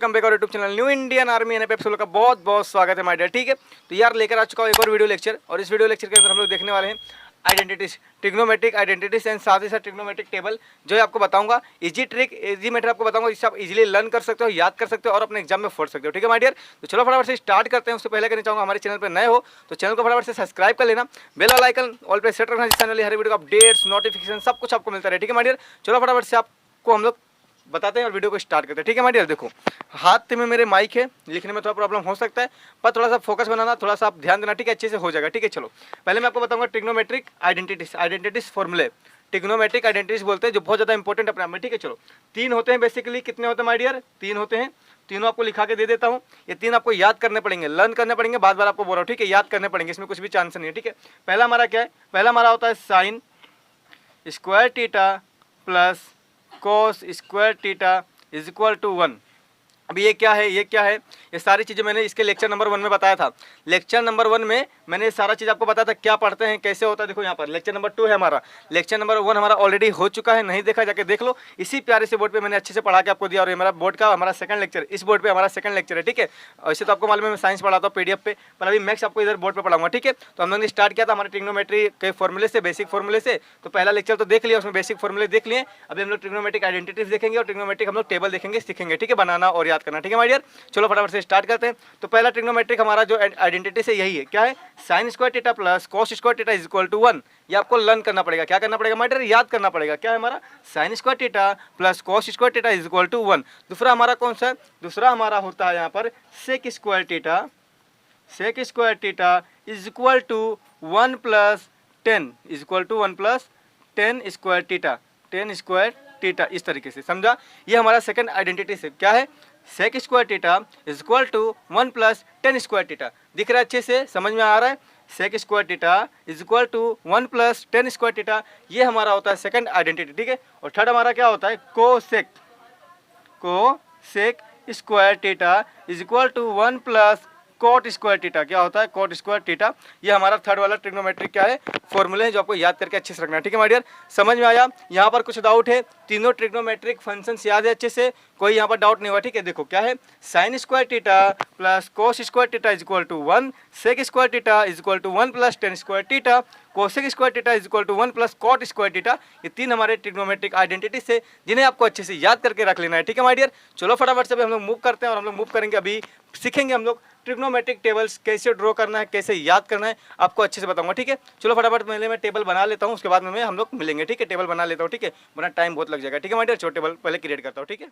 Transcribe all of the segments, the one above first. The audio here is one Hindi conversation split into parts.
वेलकम बैक और YouTube channel new Indian army NF episode का बहुत बहुत स्वागत है माय डियर। ठीक है, तो यार लेकर आ चुका हूँ एक और वीडियो लेक्चर, और इस वीडियो लेक्चर के अंदर हम लोग देखने वाले हैं आइडेंटिटीज, ट्रिग्नोमेट्रिक आइडेंटिटीज एंड साथ ही साथ ट्रिग्नोमेट्रिक टेबल, जो है आपको बताऊंगा इजी ट्रिक, इजी मेथड आपको बताऊंगा जिससे आप इजीली लर्न कर सकते हो, याद कर सकते हो और अपने एग्जाम में फोड़ सकते हो। ठीक है माय डियर, तो चलो फटाफट से स्टार्ट करते हैं। उससे पहले कहना चाहूँगा हमारे चैनल पर नए हो तो चैनल को फटाफट से सब्सक्राइब कर लेना, बेल वाला आइकन ऑल पे सेट रखना, जिससे हर वीडियो का अपडेट्स नोटिफिकेशन सब कुछ आपको मिलता रहे। ठीक है माय डियर, चलो फटाफट से आपको हम लोग बताते हैं और वीडियो को स्टार्ट करते हैं। ठीक है माय डियर, देखो हाथ में मेरे माइक है, लिखने में थोड़ा प्रॉब्लम हो सकता है, पर थोड़ा सा फोकस बनाना, थोड़ा सा आप ध्यान देना। ठीक है, अच्छे से हो जाएगा। ठीक है, चलो पहले मैं आपको बताऊंगा ट्रिग्नोमेट्रिक आइडेंटिटीज फॉर्मूले। ट्रिग्नोमेट्रिक आइडेंटिटीज बोलते हैं जो बहुत ज़्यादा इंपॉर्टेंट अपने आप में। ठीक है, चलो तीन होते हैं बेसिकली। कितने होते हैं माय डियर? तीन होते हैं। तीनों आपको लिखा के दे देता हूँ। ये तीन आपको याद करने पड़ेंगे, लर्न करने पड़ेंगे, बार बार आपको बोल रहा हूँ। ठीक है, याद करने पड़ेंगे, इसमें कुछ भी चांस नहीं है। ठीक है, पहला हमारा क्या है? पहला हमारा होता है sine square theta plus cos square theta is equal to 1। अभी ये क्या है, ये क्या है? ये सारी चीज़ें मैंने इसके लेक्चर नंबर 1 में बताया था। लेक्चर नंबर 1 में मैंने सारा चीज़ आपको बताया था, क्या पढ़ते हैं, कैसे होता है। देखो यहाँ पर लेक्चर नंबर 2 है हमारा, लेक्चर नंबर 1 हमारा ऑलरेडी हो चुका है, नहीं देखा जाके देख लो। इसी प्यारे से बोर्ड पे मैंने अच्छे से पढ़ा के आपको दिया, और ये मेरा बोर्ड का हमारा सेकंड लेक्चर, इस बोर्ड पे हमारा सेकंड लेक्चर है। ठीक है, वैसे तो आपको मालूम है मैं साइंस पढ़ाता हूँ PDF पे, पर अभी मैथ्स आपको इधर बोर्ड पर पढ़ाऊंगा। ठीक है, तो हम लोगों ने स्टार्ट किया था हमारे ट्रिग्नोमेट्री के फॉर्मूले से, बेसिक फॉर्मूले से। तो पहला लेक्चर तो देख लिया, उसमें बेसिक फॉर्मूले देख लिए। अभी हम लोग ट्रिग्नोमेट्रिक आइडेंटिटीज देखेंगे और ट्रिग्नोमेट्रिक हम लोग टेबल देखेंगे, सीखेंगे। ठीक है, बनाना और याद करना। ठीक है माय डियर, चलो फटाफट से स्टार्ट करते हैं। तो पहला ट्रिग्नोमेट्रिक हमारा जो आइडेंटिटी से यही है, क्या है? Sine square theta plus cos square theta is equal to 1। ये आपको लर्न करना पड़ेगा। क्या करना पड़ेगा माय डियर? याद करना पड़ेगा। क्या है हमारा? Sine square theta plus cos square theta is equal to 1। दूसरा हमारा कौन सा है? दूसरा हमारा होता है यहाँ पर sec square theta, sec square theta is equal to 1 plus 10 is equal to 1 plus 10 square theta, 10 square theta. इस तरीके से समझा? ये हमारा सेकंड आइडेंटिटी से क्या है? Sec square theta is equal to 1 plus 10 square theta. दिख रहा है अच्छे से, समझ में आ रहा है? Sec square theta is equal to 1 plus 10 square theta, ये हमारा होता है सेकंड आइडेंटिटी। ठीक है, और थर्ड हमारा क्या होता है? Cosec, cosec square theta is equal to 1 plus cot square theta. क्या होता है? Cot square theta. ये हमारा थर्ड वाला ट्रिग्नोमेट्रिक क्या है? फॉर्मूले है, जो आपको याद करके अच्छे से रखना है। ठीक है माय डियर, समझ में आया? यहाँ पर कुछ डाउट है? तीनों ट्रिग्नोमेट्रिक फंक्शंस याद है अच्छे से, कोई यहाँ पर डाउट नहीं हुआ। ठीक है, देखो क्या है? Sine square theta plus cos square theta is equal to 1, sec square theta is equal to 1 plus 10 square theta, cosec square theta is equal to 1 plus cot square theta. ये तीन हमारे ट्रिग्नोमेट्रिक आइडेंटिटी से, जिन्हें आपको अच्छे से याद करके रख लेना है। ठीक है माय डियर, चलो फटाफट से हम लोग मूव करते हैं, और हम लोग मूव करेंगे, अभी सीखेंगे हम लोग ट्रिग्नोमेट्रिक टेबल्स कैसे ड्रॉ करना है, कैसे याद करना है, आपको अच्छे से बताऊंगा। ठीक है, चलो फटाफट पहले मैं टेबल बना लेता हूँ, उसके बाद में हम लोग मिलेंगे। ठीक है, टेबल बना लेता हूँ, ठीक है, वरना टाइम बहुत लग जाएगा। ठीक है माय डियर, चलो टेबल पहले क्रिएट करता हूँ। ठीक है,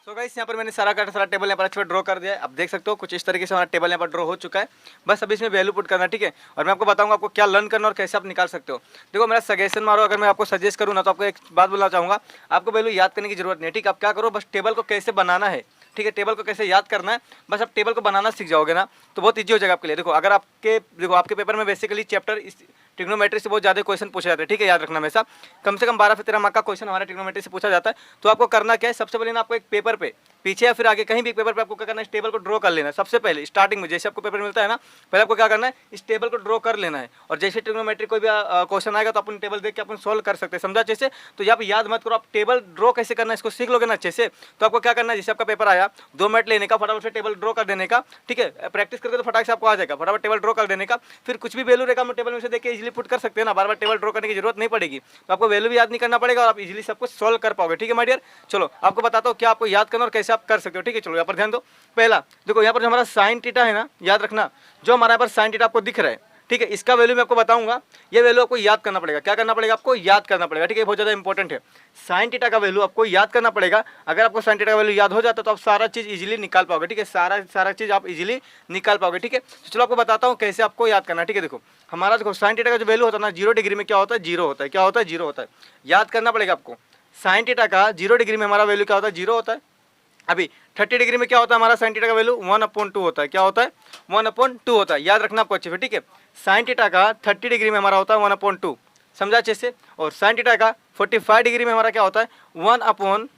सो गाइस यहाँ पर मैंने सारा का सारा टेबल यहाँ पर अच्छे से ड्रॉ कर दिया है। आप देख सकते हो कुछ इस तरीके से हमारा टेबल यहाँ पर ड्रॉ हो चुका है। बस अभी इसमें वैल्यू पुट करना। ठीक है, और मैं आपको बताऊंगा आपको क्या लर्न करना और कैसे आप निकाल सकते हो। देखो मेरा सजेशन मारो, अगर मैं आपको सजेस्ट करूँ ना, तो आपको एक बात बोलना चाहूँगा, आपको वैल्यू याद करने की जरूरत नहीं है। ठीक है, आप क्या करो, बस टेबल को कैसे बनाना है, ठीक है, टेबल को कैसे याद करना है, बस आप टेबल को बनाना सीख जाओगे ना, तो बहुत ईजी हो जाएगा आपके लिए। देखो अगर आपके पेपर में बेसिकली चैप्टर ट्रिग्नोमेट्री से बहुत ज़्यादा क्वेश्चन पूछे जाते हैं। ठीक है, याद रखना हमेशा कम से कम 12 से 13 मार्क का क्वेश्चन हमारा ट्रिग्नोमेट्री से पूछा जाता है। तो आपको करना क्या है? सबसे पहले ना आपको एक पेपर पे, पीछे या फिर आगे कहीं भी पेपर पे आपको क्या करना है? इस टेबल को ड्रॉ कर लेना है। सबसे पहले स्टार्टिंग में जैसे आपको पेपर मिलता है ना, पहले आपको क्या करना है? इस टेबल को ड्रॉ कर लेना है, और जैसे ट्रिग्नोमेट्री कोई भी क्वेश्चन आएगा तो अपन टेबल देख के अपन सोल्व कर सकते हैं। समझा अच्छे से? तो यहाँ पे याद मत करो, आप टेबल ड्रॉ कैसे करना है इसको सीख लोगे ना अच्छे से, तो आपको क्या करना है? जैसे आपका पेपर आया, 2 मिनट लेने का, फटाफट से टेबल ड्रॉ कर देने का। ठीक है, प्रैक्टिस करके तो फटाक से आपको आ जाएगा, फटाफट टेबल ड्रॉ कर देने का। फिर कुछ भी वैल्यू रहेगा हम टेबल में से देख के इजीली पुट कर सकते हैं ना, बार बार टेबल ड्रॉ करने की जरूरत नहीं पड़ेगी। तो आपको वैल्यू भी याद नहीं करना पड़ेगा, और आप इजीली सब कुछ सोल्व कर पाओगे। ठीक है माय डियर, चलो आपको बताता हूँ क्या आपको याद करना और कैसे आप कर सकते हो। ठीक है, चलो यहाँ पर ध्यान दो। पहला देखो यहाँ पर जो हमारा साइन थीटा है ना, याद रखना, जो हमारा यहाँ पर साइन थीटा आपको दिख रहा है, ठीक है, इसका वैल्यू मैं आपको बताऊंगा। ये वैल्यू आपको याद करना पड़ेगा। क्या करना पड़ेगा? आपको याद करना पड़ेगा। ठीक है, बहुत ज़्यादा इंपॉर्टेंट है। साइन थीटा का वैल्यू आपको याद करना पड़ेगा। अगर आपको साइन थीटा का वैल्यू याद हो जाता है तो आप सारा चीज़ इजीली निकाल पाओगे। ठीक है, सारा चीज़ आप इजीली निकाल पाओगे। ठीक है, तो चलो आपको बताता हूँ कैसे आपको याद करना है। ठीक है, देखो हमारा देखो साइन थीटा का जो वैल्यू होता है ना, 0 डिग्री में क्या होता है? 0 होता है। क्या होता है? 0 होता है। याद करना पड़ेगा आपको। साइन थीटा का 0 डिग्री में हमारा वैल्यू क्या होता है? 0 होता है। अभी 30 डिग्री में क्या होता है? हमारा साइन थीटा का वैल्यू 1/2 होता है। क्या होता है? 1/2 होता है। याद रखना आपको अच्छे से। ठीक है, साइन थीटा का 30 डिग्री में हमारा होता है 1/2, समझा अच्छे से। और साइन थीटा का 45 डिग्री में हमारा क्या होता है? 1/2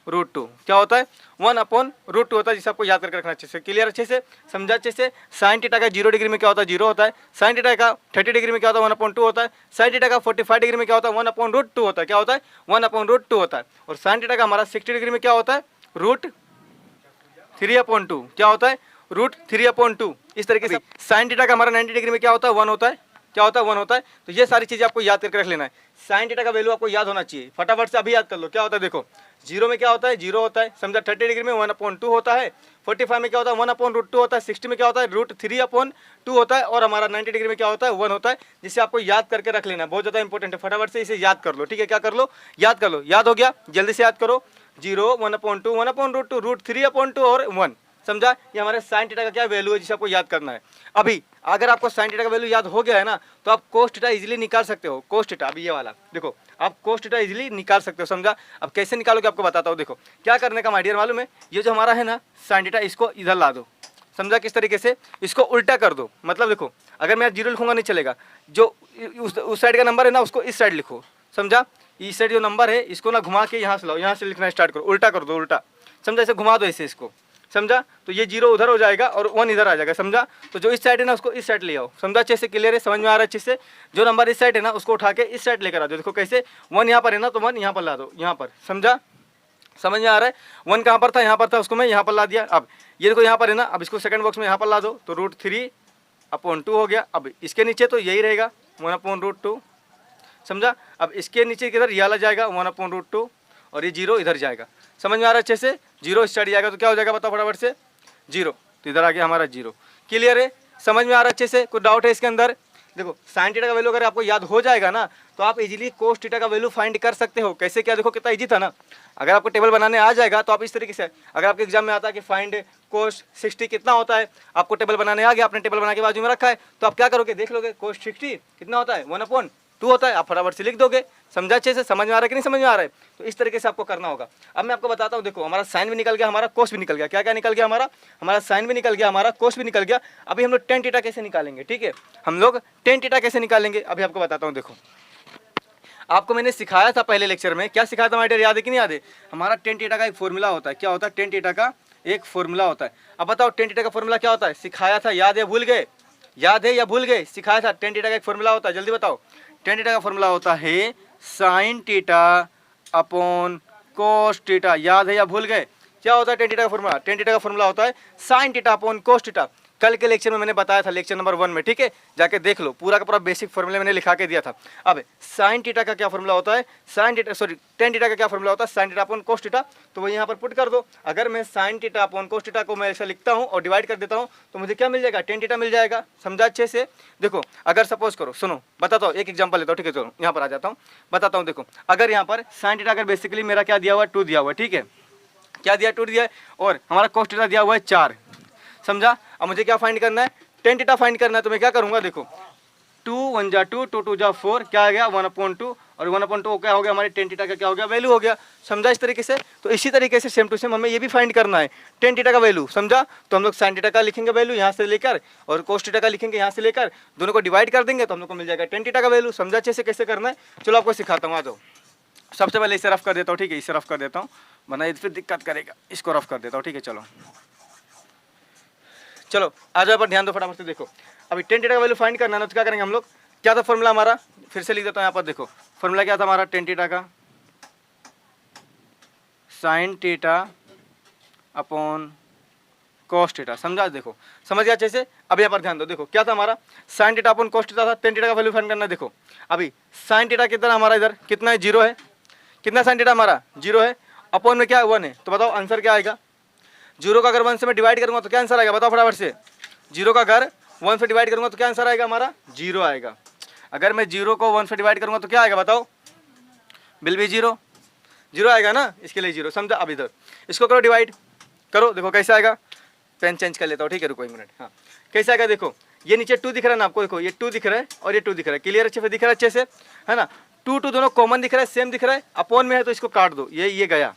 रूट 2 क्या होता है 1/√2 होता है, जिसे आपको याद करके रखना अच्छे से। क्लियर, अच्छे से समझा अच्छे से। साइन थीटा का 0 डिग्री में क्या होता है 0 होता है, साइन थीटा का 30 डिग्री में क्या होता है 1/2 होता है, साइन थीटा का 45 डिग्री में क्या होता है 1/√2 होता है, क्या होता है 1/√2 होता है, और साइन थीटा का हमारा 60 डिग्री में क्या होता है √3/2 क्या होता है √3/2। इस तरीके से साइन थीटा का हमारा 90 डिग्री में क्या होता है 1 होता है, क्या होता है 1 होता है। तो ये सारी चीजें आपको याद करके रख लेना है। साइन थीटा का वैल्यू आपको याद होना चाहिए, फटाफट से अभी याद कर लो। क्या होता है देखो, 0 में क्या होता है 0 होता है, समझा। 30 डिग्री में 1/2 होता है, 45 में क्या होता है 1/√2 होता है, 60 में क्या होता है √3/2 होता है, और हमारा 90 डिग्री में क्या होता है 1 होता है, जिसे आपको याद करके रख लेना है। बहुत ज़्यादा इंपॉर्टेंट है, फटाफट से इसे याद कर लो, ठीक है। क्या कर लो, याद कर लो। याद हो गया, जल्दी से याद करो। 0, 1/2, 1/√2, √3/2 और 1, समझा। ये हमारे साइन थीटा का क्या वैल्यू है, जिसे आपको याद करना है। अभी अगर आपको साइन थीटा का वैल्यू याद हो गया है ना, तो आप कोस थीटा इजीली निकाल सकते हो। कोस थीटा, अभी ये वाला देखो, आप कोस थीटा इजीली निकाल सकते हो, समझा। अब कैसे निकालोगे आपको बताता हूँ। देखो क्या करने का माय डियर मालूम है, ये जो हमारा है ना साइन थीटा, इसको इधर ला दो, समझा। किस तरीके से, इसको उल्टा कर दो। मतलब देखो, अगर मैं 0 लिखूंगा नहीं चलेगा, जो उस साइड का नंबर है ना उसको इस साइड लिखो, समझा। इस साइड जो नंबर है इसको ना घुमा के यहाँ से लाओ, यहाँ से लिखना स्टार्ट करो, उल्टा कर दो, उल्टा, समझा। ऐसे घुमा दो ऐसे इसको, समझा। तो ये 0 उधर हो जाएगा और 1 इधर आ जाएगा, समझा। तो जो इस साइड है ना उसको इस साइड ले आओ, समझा। अच्छे से क्लियर है, समझ में आ रहा है अच्छे से। जो नंबर इस साइड है ना उसको उठा के इस साइड लेकर आ दो। देखो कैसे, 1 यहाँ पर है ना, तो 1 यहाँ पर ला दो, यहाँ पर, समझा। समझ में आ रहा है। 1 कहाँ पर था, यहाँ पर था, उसको मैं यहाँ पर ला दिया। अब ये देखो यहाँ पर है ना, अब इसको सेकंड बॉक्स में यहाँ पर ला दो, तो √3/2 हो गया। अब इसके नीचे तो यही रहेगा 1/√2, समझा। अब इसके नीचे किधर ये वाला जाएगा 1/√2, और ये 0 इधर जाएगा। समझ में आ रहा है अच्छे से। 0 इस साइड जाएगा तो क्या हो जाएगा बताओ फटाफट से, 0, तो इधर आ गया हमारा 0। क्लियर है, समझ में आ रहा है अच्छे से। कोई डाउट है इसके अंदर। देखो साइन थीटा का वैल्यू अगर आपको याद हो जाएगा ना, तो आप इजीली कोस थीटा का वैल्यू फाइंड कर सकते हो। कैसे, क्या देखो कितना इजी था ना। अगर आपको टेबल बनाने आ जाएगा तो आप इस तरीके से, अगर आपके एग्जाम में आता है कि फाइंड कोस 60 कितना होता है, आपको टेबल बनाने आ गया, आपने टेबल बना के बाजू में रखा है, तो आप क्या करोगे देख लोगे, कोस 60 कितना होता है 1/2 होता है, आप फटाफट से लिख दोगे। समझा अच्छे से, समझ में आ रहा है कि नहीं समझ में आ रहा है। तो इस तरीके से आपको करना होगा। अब मैं आपको बताता हूँ, देखो हमारा साइन भी निकल गया, हमारा कोस भी निकल गया। क्या क्या निकल गया हमारा साइन भी निकल गया, हमारा कोस भी निकल गया। अभी हम लोग टेन थीटा कैसे निकालेंगे, ठीक है। हम लोग टेन थीटा कैसे निकालेंगे अभी आपको बताता हूँ। देखो आपको मैंने सिखाया था पहले लेक्चर में, क्या सिखाया था माय डियर, याद है कि नहीं याद है। हमारा टेन थीटा का एक फॉर्मूला होता है। क्या होता है, टेन थीटा का एक फॉर्मूला होता है। अब बताओ टेन थीटा का फॉर्मूला क्या होता है, सिखाया था, याद है भूल गए, याद है या भूल गए, सिखाया था। टेन थीटा का एक फॉर्मूला होता है, जल्दी बताओ। टेन थीटा का फॉर्मूला होता है sine theta upon cos theta, याद है या भूल गए। क्या होता है टेन थीटा का फॉर्मूला, टेन थीटा का फॉर्मूला होता है sine theta upon cos theta. कल के लेक्चर में मैंने बताया था, लेक्चर नंबर 1 में, ठीक है, जाके देख लो, पूरा का पूरा बेसिक फॉर्मूला मैंने लिखा के दिया था। अब साइन थीटा का क्या फॉर्मूला होता है, sine theta sorry tan theta का क्या फॉर्मूला होता है, sine theta upon cos theta. तो वो यहाँ पर पुट कर दो। अगर मैं sine theta upon cos theta को मैं ऐसा लिखता हूँ और डिवाइड कर देता हूँ, तो मुझे क्या मिल जाएगा, टेन थीटा मिल जाएगा। समझा अच्छे से। देखो अगर सपोज करो, सुनो बताता हूँ, एक एग्जाम्पल लेता हूँ, ठीक है। चलो यहाँ पर आ जाता हूँ, बताता हूँ। देखो अगर यहाँ पर साइन थीटा अगर बेसिकली मेरा क्या दिया हुआ है 2 दिया हुआ है, ठीक है, क्या दिया 2 दिया है, और हमारा कोस थीटा दिया हुआ है 4, समझा। अब मुझे क्या फाइंड करना है, टेन थीटा फाइंड करना है। तो मैं क्या करूंगा, देखो 2 1 जा 2, 2 2 जा 4, क्या आ गया 1/2, और 1/2 क्या हो गया हमारे टेन थीटा का क्या हो गया वैल्यू हो गया। समझा इस तरीके से। तो इसी तरीके से सेम टू सेम हमें ये भी फाइंड करना है टेन थीटा का वैल्यू, समझा। तो हम लोग साइन थीटा का लिखेंगे वैल्यू यहाँ से लेकर, और कोस थीटा का लिखेंगे यहाँ से लेकर, दोनों को डिवाइड कर देंगे तो हम लोग को मिल जाएगा टेन थीटा का वैल्यू। समझा अच्छे से कैसे करना है। चलो आपको सिखाता हूँ, आ जाओ। सबसे पहले इसे रफ कर देता हूँ, ठीक है, इसे रफ कर देता हूँ, वरना फिर दिक्कत करेगा। इसको रफ कर देता हूँ, ठीक है। चलो आ जाओ, पर ध्यान दो फटाफट से। देखो अभी टेन थीटा का वैल्यू फाइंड करना है ना, तो क्या करेंगे हम लोग, क्या था फॉर्मूला हमारा, फिर से लिख देता हूँ यहाँ पर। देखो फॉर्मूला क्या था हमारा टेन थीटा का, sine theta upon cos theta. समझा, देखो समझ गया अच्छे से। अब यहाँ पर ध्यान दो, देखो क्या था हमारा sine theta upon cos theta था, टेन थीटा का वैल्यू फाइंड करना है। देखो अभी साइन थीटा कितना हमारा इधर कितना है, 0 है। कितना साइन थीटा हमारा 0 है, अपॉन में क्या 1 है। तो बताओ आंसर क्या आएगा। 0 का अगर 1 से मैं डिवाइड करूँगा तो क्या आंसर आएगा, बताओ फटाफट से। 0 का अगर 1 से डिवाइड करूँगा तो क्या आंसर आएगा हमारा, 0 आएगा। अगर मैं 0 को 1 से डिवाइड करूँगा तो क्या आएगा बताओ, बिल भी 0 आएगा ना, इसके लिए 0। समझा। अब इधर इसको करो डिवाइड, करो, देखो कैसे आएगा। पेन चेंज कर लेता हूँ, ठीक है, रुको 1 मिनट। हाँ कैसे आएगा, देखो ये नीचे 2 दिख रहा है ना आपको, देखो ये 2 दिख रहा है और ये 2 दिख रहा है। क्लियर अच्छे से दिख रहा है अच्छे से, है ना। 2 2 दोनों कॉमन दिख रहा है, सेम दिख रहा है, अपॉन में है तो इसको काट दो, ये गया,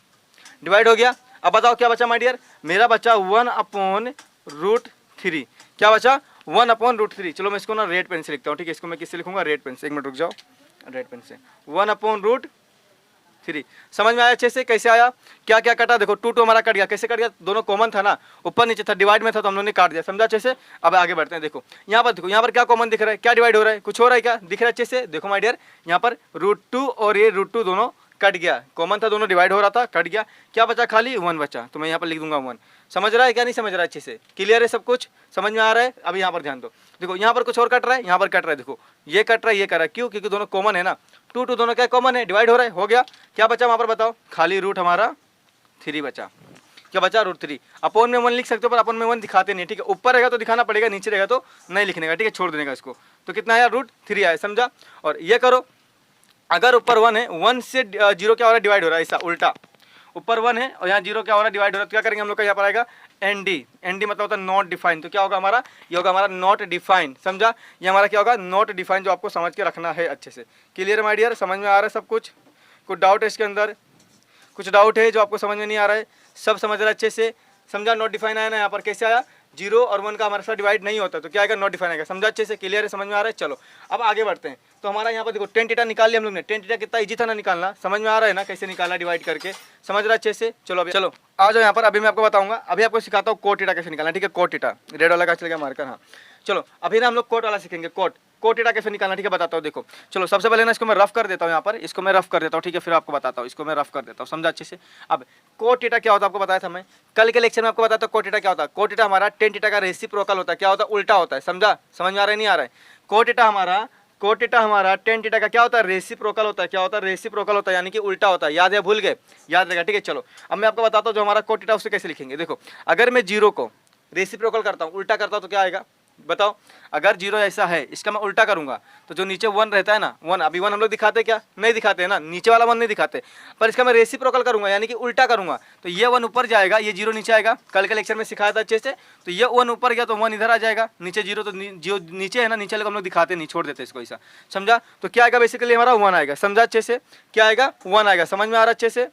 डिवाइड हो गया। अब बताओ क्या बचा माय डियर, मेरा बचा 1/√3। क्या बचा 1/√3। चलो मैं इसको ना रेड पेन से लिखता हूँ, ठीक है। इसको मैं किससे लिखूंगा, रेड पेन से। 1 मिनट रुक जाओ, रेड पेन से 1/√3 3। समझ में आया अच्छे से? कैसे आया, क्या क्या कटा, देखो 2 2 हमारा कट गया। कैसे कट गया, दोनों कॉमन था ना, ऊपर नीचे था, डिवाइड में था तो हम लोगों ने काट दिया। समझा अच्छे से? अब आगे बढ़ते हैं। देखो यहाँ पर, देखो यहाँ पर क्या कॉमन दिख रहा है, क्या डिवाइड हो रहा है, कुछ हो रहा है क्या, दिख रहा है अच्छे से? देखो माय डियर, यहाँ पर √2 और ये √2 दोनों कट गया, कॉमन था, दोनों डिवाइड हो रहा था, कट गया, क्या बचा, खाली 1 बचा। तो मैं यहाँ पर लिख दूंगा 1। समझ रहा है क्या, नहीं समझ रहा है अच्छे से? क्लियर है सब कुछ, समझ में आ रहा है? अभी यहाँ पर ध्यान दो, देखो यहाँ पर कुछ और कट रहा है, यहाँ पर कट रहा है, देखो ये कट रहा है, ये कर रहा है, क्यों? क्योंकि दोनों कॉमन है ना, 2 2 दोनों क्या कॉमन है, डिवाइड हो रहा है, हो गया। क्या बचा वहाँ पर बताओ, खाली रूट हमारा 3 बचा। क्या बचा, √3। अपॉन में 1 लिख सकते हो, पर अपॉन में 1 दिखाते नहीं, ठीक है? ऊपर रहेगा तो दिखाना पड़ेगा, नीचे रहेगा तो नहीं लिखने का, ठीक है? छोड़ देने का इसको। तो कितना आया, √3 आया। समझा? और ये करो, अगर ऊपर 1 है, 1 से 0 क्या हो रहा है, डिवाइड हो रहा है, ऐसा उल्टा। ऊपर 1 है और यहाँ 0 क्या हो रहा है, डिवाइड हो रहा है, तो क्या करेंगे हम लोग का, यहाँ पर आएगा ND। ND मतलब होता है नॉट डिफाइन। तो क्या होगा हमारा, ये होगा हमारा नॉट डिफाइन। समझा? ये हमारा क्या होगा, नॉट डिफाइन, जो आपको समझ के रखना है अच्छे से। क्लियर माय डियर, समझ में आ रहा है सब कुछ? कुछ डाउट है इसके अंदर, कुछ डाउट है जो आपको समझ में नहीं आ रहा है? सब समझ रहा है अच्छे से? समझा? नॉट डिफाइन आया ना, यहाँ पर कैसे आया, 0 और 1 का हमारे साथ डिवाइड नहीं होता, तो क्या आएगा, नॉट डिफाइन आएगा। समझा अच्छे से? क्लियर है, समझ में आ रहा है? चलो अब आगे बढ़ते हैं। तो हमारा यहाँ पर देखो tan थीटा निकाल लिया हम लोग ने। tan थीटा कितना इजी था ना निकालना, समझ में आ रहा है ना कैसे निकालना, डिवाइड करके? समझ रहा है अच्छे से? चलो अभी, चलो आ जाओ यहाँ पर। अभी मैं आपको बताऊंगा, अभी आपको सिखाता हूँ cot थीटा कैसे निकालना, ठीक है? cot थीटा, रेड वाला का चल गया मार्कर, हाँ। चलो अभी ना हम लोग कोट वाला सीखेंगे, cot थीटा कैसे निकालना, ठीक है? बताता हूँ। देखो चलो सबसे पहले ना इसको मैं रफ कर देता हूँ, यहाँ पर इसको मैं रफ कर देता हूँ, ठीक है? फिर आपको बताता हूँ, इसको मैं रफ कर देता हूँ। समझा अच्छे से? अब cot थीटा क्या होता है आपको बताया था मैं कल के लेक्चर में, आपको बताता हूँ cot थीटा क्या होता है। cot थीटा हमारा tan थीटा का रेसिप्रोकल होता है। क्या होता है, उल्टा होता है। समझा? समझ में आ रहा है, नहीं आ रहा है? cot थीटा हमारा tan थीटा का क्या होता है, रेसिप्रोकल होता है। क्या होता है, रेसिप्रोकल होता है, यानी कि उल्टा होता है। याद है, भूल गए? याद रहेगा, ठीक है? चलो अब मैं आपको बताता हूँ जो हमारा cot थीटा उसे कैसे लिखेंगे। देखो अगर मैं 0 को रेसिप्रोकल करता हूँ, उल्टा करता हूँ, तो क्या आएगा बताओ? अगर 0 ऐसा है, इसका मैं उल्टा करूंगा तो जो नीचे 1 रहता है ना, 1, अभी 1 हम लोग दिखाते क्या, नहीं दिखाते हैं ना, नीचे वाला 1 नहीं दिखाते, पर इसका मैं रेसिप्रोकल करूंगा, यानी कि उल्टा करूंगा, तो ये 1 ऊपर जाएगा, ये 0 नीचे आएगा। कल के लेक्चर में सिखाया था अच्छे से। तो ये 1 ऊपर गया तो 1 इधर आ जाएगा, नीचे 0 तो जो नीचे है ना, नीचे वाले हम लोग दिखाते नहीं, छोड़ देते इसको ऐसा। समझा? तो क्या आएगा, बेसिकली हमारा 1 आएगा। समझा अच्छे से? क्या आएगा, 1 आएगा। समझ में आ रहा है अच्छे से?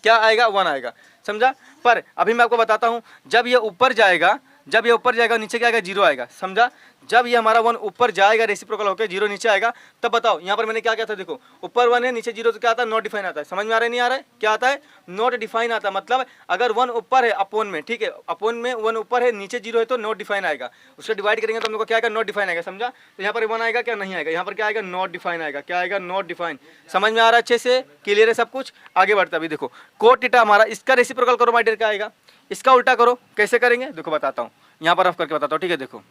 क्या आएगा, 1 आएगा। समझा? पर अभी मैं आपको बताता हूँ, जब ये ऊपर जाएगा, जब ये ऊपर जाएगा, नीचे क्या आएगा, 0 आएगा। समझा? जब ये हमारा 1 ऊपर जाएगा, रेसिप्रोकल होकर 0 नीचे आएगा, तब बताओ यहाँ पर मैंने क्या किया था। देखो ऊपर 1 है, नीचे 0, तो क्या आता है, नॉट डिफाइन आता है। समझ में आ रहा है, नहीं आ रहा है? क्या आता है, नॉट डिफाइन आता है। मतलब अगर 1 ऊपर है अपोन में, ठीक है, अपोन में 1 ऊपर है, नीचे 0 है, तो नॉट डिफाइन आएगा। उसको डिवाइड करेंगे तो हम लोग को क्या आएगा, नॉट डिफाइन आएगा। समझा? तो यहाँ पर 1 आएगा, क्या नहीं आएगा, यहाँ पर क्या आएगा, नॉट डिफाइन आएगा। क्या आएगा, नॉट डिफाइन। समझ में आ रहा है अच्छे से? क्लियर है सब कुछ? आगे बढ़ता अभी देखो cot थीटा हमारा, इसका रेसिप्रोकल करो माय डियर, क्या आएगा, इसका उल्टा करो। कैसे करेंगे देखो बताता हूँ, यहाँ पर रफ करके बताता हूँ, ठीक है? देखो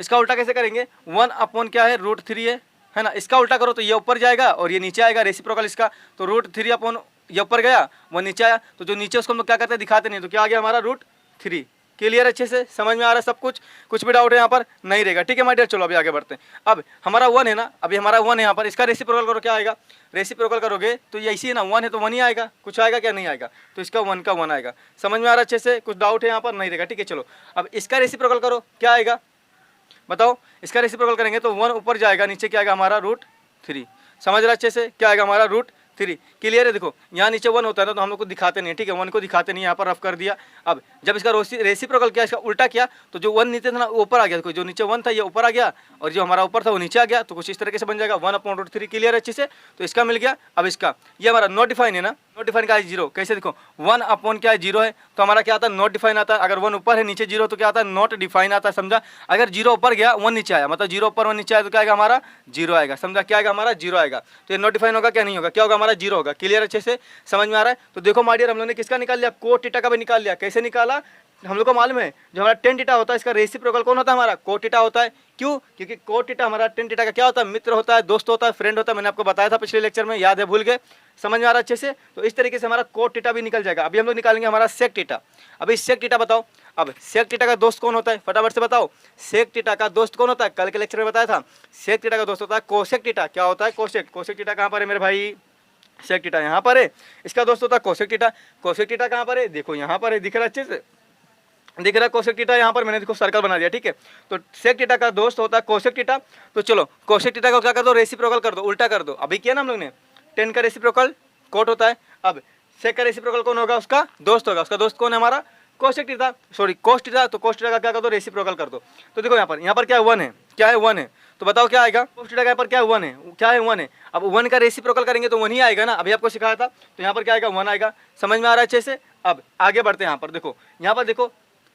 इसका उल्टा कैसे करेंगे, 1 अपॉन क्या है, √3 है ना, इसका उल्टा करो तो ये ऊपर जाएगा और ये नीचे आएगा, रेसिप्रोकल इसका, तो √3 अपॉन ये ऊपर गया, वो नीचे आया, तो जो नीचे उसको हम लोग क्या करते हैं, दिखाते नहीं, तो क्या आ गया हमारा √3। क्लियर अच्छे से? समझ में आ रहा है सब कुछ? कुछ भी डाउट है यहाँ पर नहीं रहेगा, ठीक है माय डियर? चलो अभी आगे बढ़ते हैं। अब हमारा 1 है ना, अभी हमारा 1 है यहाँ पर, इसका रेसिप्रोकल करो, क्या आएगा, रेसिप्रोकल करोगे तो ये ऐसी है ना, 1 है तो 1 ही आएगा, कुछ आएगा क्या, नहीं आएगा, तो इसका 1 का 1 आएगा। समझ में आ रहा है अच्छे से? कुछ डाउट है यहाँ पर नहीं रहेगा, ठीक है? चलो अब इसका रेसिप्रोकल करो, क्या आएगा बताओ? इसका रेसिप्रोकल करेंगे तो 1 ऊपर जाएगा, नीचे क्या आएगा हमारा √3। समझ रहा अच्छे से? क्या आएगा हमारा √3। क्लियर है? देखो यहाँ नीचे 1 होता है ना, तो हम लोग को दिखाते नहीं, ठीक है? 1 को दिखाते नहीं, यहाँ पर रफ कर दिया। अब जब इसका रेसिप्रोकल किया, इसका उल्टा किया, तो जो 1 नीचे था ना ऊपर आ गया, जो नीचे 1 था ये ऊपर आ गया, और जो हमारा ऊपर था वो नीचे आ गया, तो कुछ इस तरीके से बन जाएगा 1/√3। क्लियर अच्छे से? तो इसका मिल गया। अब इसका ये हमारा नॉट डिफाइन है ना, नॉट डिफाइन का है 0। कैसे देखो 1 अपॉन क्या है, 0 है, तो हमारा क्या आता है, नॉट डिफाइन आता है। अगर 1 ऊपर है, नीचे 0, तो क्या आता है, नॉट डिफाइन आता है। समझा? अगर 0 ऊपर गया, 1 नीचे आया, मतलब 0 ऊपर 1 नीचे आया, तो क्या आएगा हमारा, 0 आएगा। समझा? क्या आएगा हमारा, 0 आएगा। तो ये नॉट डिफाइन होगा, क्या नहीं होगा, क्या होगा हमारा, 0 होगा। क्लियर अच्छे से? समझ में आ रहा है? तो देखो माय डियर, हम लोगों ने किसका निकाल लिया, cot थीटा का भी निकाल लिया। कैसे निकाला, हम लोग को मालूम है, जो हमारा tan थीटा होता है, इसका रेसिप्रोकल कौन होता है, हमारा cot थीटा होता है। क्यों? क्योंकि cot थीटा हमारा tan थीटा का क्या होता है, मित्र होता है, दोस्त होता है, फ्रेंड होता है। मैंने आपको बताया था पिछले लेक्चर में, याद है, भूल गए? समझ में आ रहा है अच्छे से? तो इस तरीके से हमारा cot थीटा भी निकल जाएगा। अभी हम लोग निकालेंगे हमारा sec थीटा। अभी sec थीटा बताओ, अब sec थीटा का दोस्त कौन होता है, फटाफट से बताओ। sec थीटा का दोस्त कौन होता है, कल के लेक्चर में बताया था। sec थीटा का दोस्त होता है cosec थीटा। क्या होता है, cosec थीटा कहाँ पर है मेरे भाई, sec थीटा यहाँ पर है। इसका दोस्त होता है cosec थीटा। cosec थीटा कहाँ पर है, देखो यहाँ पर है, दिख रहा है अच्छे से, दिख रहा है cosec थीटा, यहाँ पर मैंने देखो सर्कल बना दिया, ठीक है? तो sec थीटा का दोस्त होता है cosec थीटा। तो चलो cosec थीटा को क्या कर दो, रेसिप्रोकल कर दो, उल्टा कर दो। अभी किया ना हम लोग ने, tan का रेसिप्रोकल cot होता है। अब sec का रेसिप्रोकल कौन होगा, उसका दोस्त होगा। उसका दोस्त कौन है हमारा, cosec theta, sorry cos theta, तो कोस थीटा का क्या कर दो, रेसिप्रोकल कर दो। तो देखो यहाँ पर क्या है 1 है, क्या है 1 है, तो बताओ क्या आएगा, कोस थीटा का यहाँ पर क्या है 1 है, क्या है 1 है। अब 1 का रेसिप्रोकल करेंगे तो 1 ही आएगा ना, अभी आपको सिखाया था। तो यहाँ पर क्या आएगा 1 आएगा, समझ में आ रहा है अच्छे से। अब आगे बढ़ते हैं, यहाँ पर देखो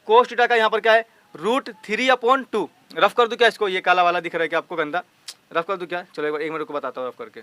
कोस थीटा का यहाँ पर क्या है √3/2। रफ कर दूं क्या इसको, ये काला वाला दिख रहा है क्या आपको गंदा, रफ कर दूं क्या, चलो एक मिनट को बताता हूँ रफ करके,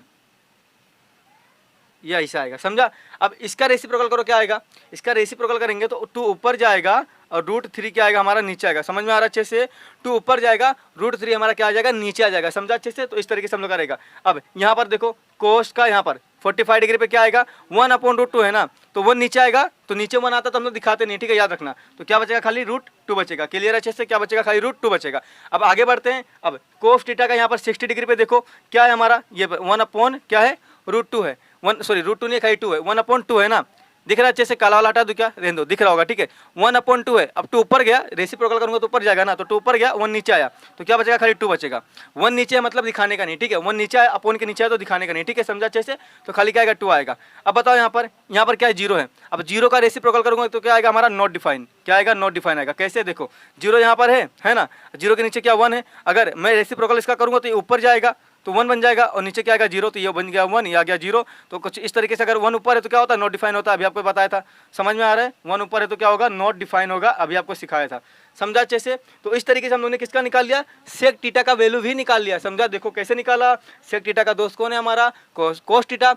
ये ऐसा आएगा, समझा। अब इसका रेसिप्रोकल करो, क्या आएगा, इसका रेसिप्रोकल करेंगे तो 2 ऊपर जाएगा और √3 क्या आएगा हमारा नीचे आएगा, समझ में आ रहा है अच्छे से। 2 ऊपर जाएगा, √3 हमारा क्या आ जाएगा नीचे आ जाएगा, समझा अच्छे से। तो इस तरीके से हम लोग करेगा। अब यहाँ पर देखो कोस का यहाँ पर 45 डिग्री पे क्या आएगा 1/√2 है ना, तो 1 नीचे आएगा, तो नीचे 1 आता तो हम लोग दिखाते नहीं, ठीक है, याद रखना। तो क्या बचेगा, खाली √2 बचेगा, क्लियर अच्छे से, क्या बचेगा, खाली √2 बचेगा। अब आगे बढ़ते हैं। अब कोस थीटा का यहाँ पर 60 डिग्री पे देखो क्या है हमारा, ये 1 क्या है √2 है, 1 सॉरी √2 नहीं खाली 2 है, 1/2 है ना, दिख रहा है अच्छे से, काला वाला हटा दूं क्या, रहने दो, दिख रहा होगा, ठीक है। 1/2 है। अब 2 ऊपर गया, रेसिप्रोकल करूंगा तो ऊपर जाएगा ना, तो 2 ऊपर गया 1 नीचे आया, तो क्या बचेगा, खाली 2 बचेगा। 1 नीचे है मतलब दिखाने का नहीं, ठीक है, 1 नीचे है अपॉन के नीचे है तो दिखाने का नहीं, ठीक है, समझा अच्छे से। तो खाली क्या आएगा 2 आएगा। अब बताओ यहाँ पर क्या है 0 है। अब 0 का रेसिप्रोकल करूंगा तो क्या आएगा हमारा नॉट डिफाइन, क्या आएगा नॉट डिफाइन आएगा। कैसे देखो 0 यहाँ पर है ना, 0 के नीचे क्या 1 है, अगर मैं रेसिप्रोकल इसका करूंगा तो ये ऊपर जाएगा तो 1 बन जाएगा और नीचे क्या आएगा 0, तो ये बन गया 1, ये आ गया 0। तो कुछ इस तरीके से अगर 1 ऊपर है तो क्या होता है नॉट डिफाइन होता है, अभी आपको बताया था, समझ में आ रहा है। 1 ऊपर है तो क्या होगा नॉट डिफाइन होगा, अभी आपको सिखाया था, समझा अच्छे से। तो इस तरीके से हम लोगों ने किसका निकाल लिया, सेक थीटा का वैल्यू भी निकाल लिया, समझा। देखो कैसे निकाला, सेक थीटा का दोस्त कौन है हमारा कोस थीटा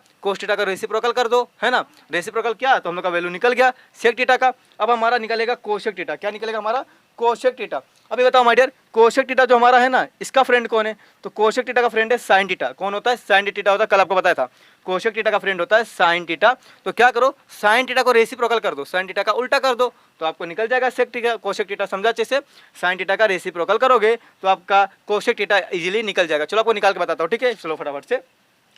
का रेसिप्रोकल कर दो, है ना, रेसिप्रोकल क्या, तो हम लोग का वैल्यू निकल गया सेक थीटा का। अब हमारा निकलेगा कोसेक थीटा, क्या निकलेगा हमारा कोसेक थीटा। अभी बताओ माय डियर, कोसेक थीटा जो हमारा है ना, इसका फ्रेंड कौन है, तो कोसेक थीटा का फ्रेंड है साइन थीटा। कौन होता है, साइन थीटा होता है, कल आपको बताया था कोसेक थीटा का फ्रेंड होता है साइन थीटा। तो क्या करो, साइन थीटा को रेसिप्रोकल कर दो, साइन थीटा का उल्टा कर दो, तो आपको निकल जाएगा सेक थीटा कोसेक थीटा, समझा अच्छे से। साइन थीटा का रेसिप्रोकल करोगे तो आपका कोसेक थीटा इजीली निकल जाएगा। चलो आपको निकाल के बताता हूँ, ठीक है, चलो फटाफट से।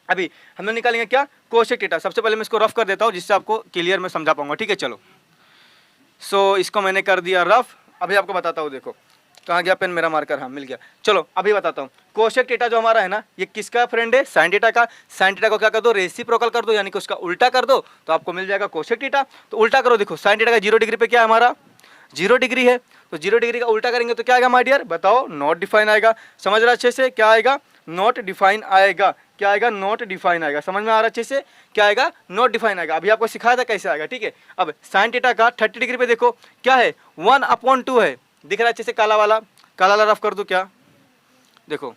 अभी हम लोग निकालेंगे क्या, कोसेक थीटा। सबसे पहले मैं इसको रफ कर देता हूँ जिससे आपको क्लियर में समझा पाऊंगा, ठीक है। चलो सो इसको मैंने कर दिया रफ, अभी आपको बताता हूँ। देखो कहाँ गया पेन मेरा, मार्कर, हाँ मिल गया। चलो अभी बताता हूँ, कोसेक थीटा जो हमारा है ना, ये किसका फ्रेंड है, साइन थीटा का। साइन थीटा को क्या कर दो, रेसिप्रोकल कर दो, यानी कि उसका उल्टा कर दो, तो आपको मिल जाएगा कोसेक थीटा। तो उल्टा करो, देखो साइन थीटा का 0 डिग्री पे क्या है हमारा 0 डिग्री है, तो 0 डिग्री का उल्टा करेंगे तो क्या आएगा माय डियर, बताओ नॉट डिफाइन आएगा। समझ रहा अच्छे से, क्या आएगा नॉट डिफाइन आएगा, क्या आएगा नॉट डिफाइन आएगा। समझ में आ रहा अच्छे से, क्या आएगा नॉट डिफाइन आएगा। अभी आपको सिखाया था कैसे आएगा, ठीक है। अब साइन थीटा का 30 डिग्री पे देखो क्या है 1/2 है, दिख रहा है अच्छे से, काला वाला रफ कर दूं क्या, देखो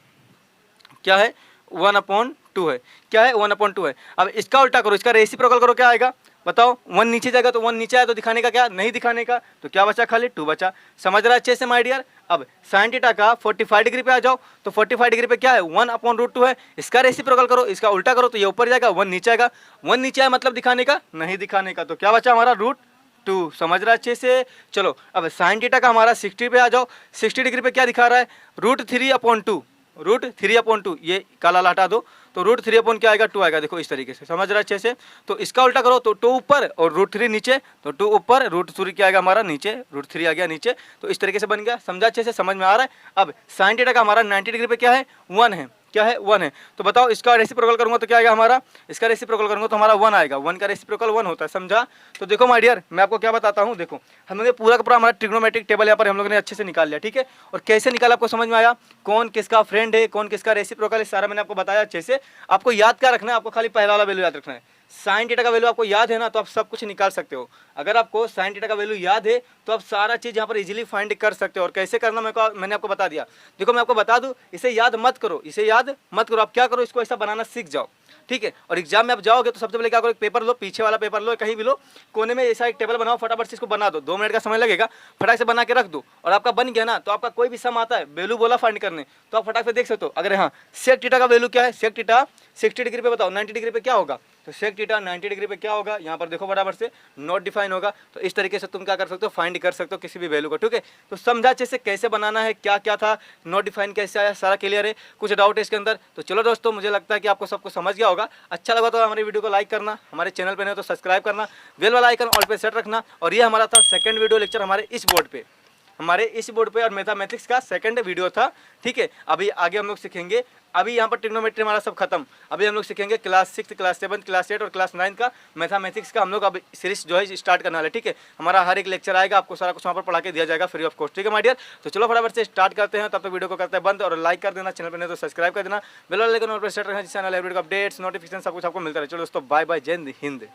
क्या है 1/2 है, क्या है 1/2 है। अब इसका उल्टा करो, इसका रेसिप्रोकल करो, क्या आएगा बताओ, 1 नीचे जाएगा तो 1 नीचे आया तो दिखाने का क्या, नहीं दिखाने का, तो क्या बचा, खाली 2 बचा। समझ रहा है अच्छे से माय डियर। अब साइन थीटा का 45 डिग्री पे आ जाओ, तो 45 डिग्री पे क्या है 1/√2 है, इसका रेसिप्रोकल करो, इसका उल्टा करो तो ये ऊपर जाएगा, 1 नीचे आएगा, 1 नीचे आया मतलब दिखाने का, नहीं दिखाने का, तो क्या बचा हमारा √2। समझ रहा है अच्छे से। चलो अब साइन थीटा का हमारा 60 पे आ जाओ, 60 डिग्री पे क्या दिखा रहा है √3/2, ये काला हटा दो, तो √3 क्या आएगा 2 आएगा, देखो इस तरीके से, समझ रहा अच्छे से। तो इसका उल्टा करो तो 2 ऊपर और √3 नीचे, तो 2 ऊपर √3 क्या आएगा हमारा नीचे, √3 आ गया नीचे, तो इस तरीके से बन गया, समझा अच्छे से, समझ में आ रहा है। अब साइन थीटा का हमारा 90 डिग्री पे क्या है 1 है, क्या है 1 है, तो बताओ इसका रेसिप्रोकल करूंगा तो क्या आएगा हमारा, इसका रेसिप्रोकल करूंगा तो हमारा 1 आएगा, 1 का रेसिप्रोकल 1 होता है, समझा। तो देखो माय डियर, मैं आपको क्या बताता हूँ, देखो हम लोग ने पूरा का पूरा हमारा ट्रिग्नोमेट्रिक टेबल यहाँ पर हम लोगों ने अच्छे से निकाल लिया, ठीक है। और कैसे निकाला आपको समझ में आया, कौन किसका फ्रेंड है, कौन किसका रेसिप्रोकल है, सारा मैंने आपको बताया अच्छे से। आपको याद क्या रखना है, आपको खाली पहला वाला वैल्यू याद रखना है। साइन थीटा का वैल्यू आपको याद है ना, तो आप सब कुछ निकाल सकते हो। अगर आपको साइन थीटा का वैल्यू याद है तो आप सारा चीज़ यहाँ पर इजीली फाइंड कर सकते हो। और कैसे करना मैंने आपको बता दिया। देखो मैं आपको बता दूँ, इसे याद मत करो, इसे याद मत करो, आप क्या करो, इसको ऐसा बनाना सीख जाओ, ठीक है। और एग्जाम में आप जाओगे तो सबसे पहले क्या करो, एक पेपर लो, पीछे वाला पेपर लो, कहीं भी लो, कोने में ऐसा एक टेबल बनाओ, फटाफट से इसको बना दो, 2 मिनट का समय लगेगा, फटाक से बना के रख दो। और आपका बन गया ना, तो आपका कोई भी सम आता है, वैल्यू बोला फाइंड करने, तो आप फटाक से देख सकते हो। अगर हाँ सेक थीटा का वैल्यू क्या है, सेक थीटा 60 डिग्री पे बताओ 90 डिग्री पे क्या होगा, तो सेक थीटा 90 डिग्री पे क्या होगा, यहाँ पर देखो बराबर से नॉट डिफाइन होगा। तो इस तरीके से तुम क्या कर सकते हो, फाइंड कर सकते हो किसी भी वैल्यू को, ठीक है। तो समझा अच्छे से कैसे बनाना है, क्या क्या था, नॉट डिफाइन कैसे आया, सारा क्लियर है, कुछ डाउट है इसके अंदर। तो चलो दोस्तों, मुझे लगता है कि आपको सबको समझ गया होगा। अच्छा लगा तो हमारे वीडियो को लाइक करना, हमारे चैनल पे नहीं तो सब्सक्राइब करना, बेल वाला आइकन ऑल पे सेट रखना। और ये हमारा था सेकंड वीडियो लेक्चर हमारे इस बोर्ड पे। हमारे इस बोर्ड पे और मैथमेटिक्स का सेकंड वीडियो था, ठीक है। अभी आगे हम लोग सीखेंगे, अभी यहाँ पर ट्रिग्नोमेट्री हमारा सब खत्म, अभी हम लोग सीखेंगे क्लास 6, क्लास 7, क्लास 8 और क्लास 9 का मैथमेटिक्स का हम लोग अब सीरीज जो है स्टार्ट करने वाले, ठीक है। हमारा हर एक लेक्चर आएगा, आपको सारा कुछ वहाँ पर पढ़ा के दिया जाएगा फ्री ऑफ कॉस्ट, ठीक है माय डियर। तो चलो फटाफट से स्टार्ट करते हैं, तब तक वीडियो को करते हैं बंद और लाइक कर देना, चैनल पर नहीं तो सब्सक्राइब कर देना, बेल आइकन पर सेट रखना जिससे चैनल अपडेट का अपडेट्स नोटिफिकेशन सब कुछ आपको मिलता रहे। चलो दोस्तों, बाय बाय, जय हिंद।